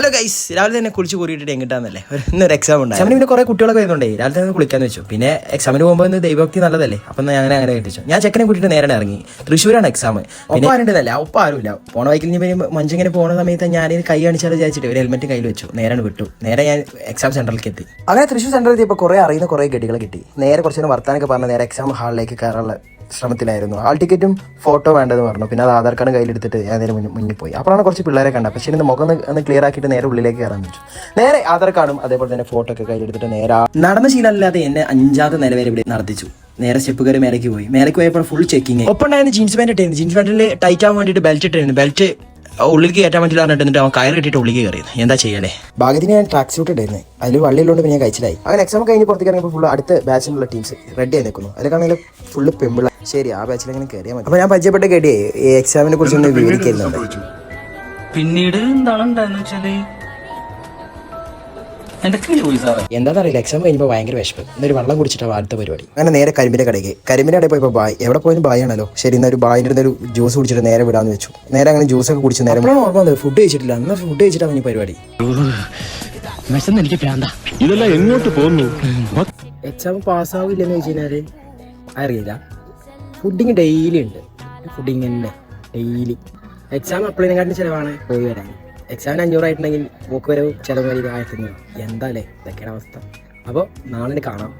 Hello guys, രാവിലെ തന്നെ കുളിച്ച് കൂറിയിട്ട് എങ്ങിട്ടാന്നല്ലേ ഇന്നൊരു എക്സാം ഉണ്ട്. എക്സാമിന് പിന്നെ കുറെ കുട്ടികളൊക്കെ വരുന്നുണ്ടേ. രാവിലെ തന്നെ കുളിക്കാന്ന് വെച്ചു. പിന്നെ എക്സാമിന് പോകുമ്പോൾ ഇന്ന് ദൈവഭക്തി നല്ലതല്ലേ, അപ്പം ഞാൻ അങ്ങനെ കെട്ടിച്ചു. ഞാൻ ചെക്കനെ കൂട്ടിയിട്ട് നേരെ ഇറങ്ങി. തൃശ്ശൂരാണ് എക്സാം. പിന്നെ ആരുണ്ടല്ലേ, ഒപ്പം ആരുമില്ല. പോണ വൈക്കിൽ മഞ്ചിങ്ങനെ പോണ സമയത്ത് ഞാൻ കൈ കാണിച്ചാൽ വിചാരിച്ചിട്ട് ഒരു ഹെൽമെറ്റ് കയ്യിൽ വെച്ചു. നേരെ വിട്ടു. നേരെ ഞാൻ എക്സാം സെന്ററിലേക്ക് എത്തി. അങ്ങനെ തൃശ്ശൂർ സെന്ററിൽ എത്തിയപ്പോൾ കുറേ അറിയുന്ന കുറേ ഗഡികളെ കിട്ടി. നേരെ കുറച്ച് നേരം വർത്താനൊക്കെ പറഞ്ഞ് നേരെ എക്സാം ഹാളിലേക്ക് കയറാനുള്ള ശ്രമത്തിലായിരുന്നു. ഹാൾ ടിക്കറ്റും ഫോട്ടോ വേണ്ടതെന്ന് പറഞ്ഞു. പിന്നെ അത് ആധാർ കാർഡ് കയ്യിലെടുത്തിട്ട് ഞാൻ നേരെ മുന്നിൽ പോയി. അപ്പോഴാണ് കുറച്ച് പിള്ളേരെ കണ്ടത്. പക്ഷേ ഇതിന്റെ മുഖം ഒന്ന് ക്ലിയർ ആക്കിയിട്ട് നേരെ ഉള്ളിലേക്ക് കയറാൻ വെച്ചു. നേരെ ആധാർ കാർഡും അതേപോലെ തന്നെ ഫോട്ടോ ഒക്കെ കയ്യിലെടുത്തിട്ട് നേരെ നടന്ന ശീലമല്ലാതെ എന്നെ 5ാമത്തെ നില വരെ ഇവിടെ നടത്തിച്ചു. നേരെ സ്റ്റെപ്പ് കയറി മേലേക്ക് പോയി. മേലേക്ക് പോയപ്പോൾ ഫുൾ ചെക്കിങ്. ഒപ്പം ഉണ്ടായിരുന്നു ജീൻസ് പാൻറ് ഇട്ടായിരുന്നു. ജീൻസ് പാൻറ്റിൽ ടൈറ്റ് ആവാൻ വേണ്ടിയിട്ട് ബെൽറ്റ് ഇട്ടായിരുന്നു. ബെൽറ്റ് ഉള്ളിലേക്ക് കയറ്റാൻ പറ്റില്ല പറഞ്ഞിട്ട് അവൻ കയറി ഇട്ടിട്ട് ഉള്ളിലേക്ക് കയറിയത്. എന്താ ചെയ്യാലേ, ഭാഗ്യത്തിന് ഞാൻ ട്രാക്ക് സൂട്ട് ഇട്ടായിരുന്നു. അതിൽ വള്ളിയിലോണ്ട് പിന്നെ ഞാൻ കഴിച്ചിലായി. അങ്ങനെ എക്സാം കഴിഞ്ഞ് പുറത്തേക്ക് ഇറങ്ങിയപ്പോൾ ഫുള്ള് അടുത്ത ബാച്ചിലുള്ള ടീംസ് റെഡി ആയി നിൽക്കുന്നു. അതിലാണെങ്കിൽ ഫുള്ള് പെമ്പിള. ശരി, ആ ബാച്ചിൽ അങ്ങനെ കയറിയാൽ മതി. അപ്പോൾ ഞാൻ പരിചയപ്പെട്ട കേട്ടിയേ ഈ എക്സാമിനെ കുറിച്ച് ഒന്ന് വിവരിക്കുന്നുണ്ട്. പിന്നീട് എന്താണ് വെച്ചാല് എന്താണെന്നറിയില്ല, എക്സാം കഴിഞ്ഞപ്പോൾ ഭയങ്കര വിശപ്പ്. എന്നൊരു വെള്ളം കുടിച്ചിട്ടാണ് അടുത്ത പരിപാടി. അങ്ങനെ നേരെ കരിമ്പിന്റെ കടയ്ക്ക്. കരിമ്പിന്റെ കടയിൽ പോയപ്പോൾ ബായ്, എവിടെ പോയാലും ബായ് ആണല്ലോ. ശരി, ഇന്നൊരു ബായിൻ്റെ ഒരു ജ്യൂസ് കുടിച്ചിട്ട് നേരെ വിടാന്ന് വെച്ചു. നേരെ അങ്ങനെ ജ്യൂസൊക്കെ കുടിച്ച് നേരെ ഓർമ്മ വന്നത് ഫുഡ് കഴിച്ചിട്ടില്ല. എന്നാൽ ഫുഡ് കഴിച്ചിട്ടാണ് ഈ പരിപാടി. ഇതെല്ലാം എങ്ങോട്ട് പോകുന്നു? എക്സാം പാസ്സാവില്ലെന്ന് വെച്ച് കഴിഞ്ഞാൽ അറിയില്ല. ഫുഡിങ് ഡെയിലി ഉണ്ട്. ഫുഡിങ് തന്നെ ഡെയിലി. എക്സാം അപ്ലൈനെക്കാട്ടിന് ചിലവാണ് പോയി വരാൻ. എക്സാമിന് 500 ആയിട്ടുണ്ടെങ്കിൽ പോക്ക് വരവ് ചിലവ് 1500. എന്താ അല്ലേ, ഇതൊക്കെയാണ് അവസ്ഥ. അപ്പോൾ നാളെ കാണാം.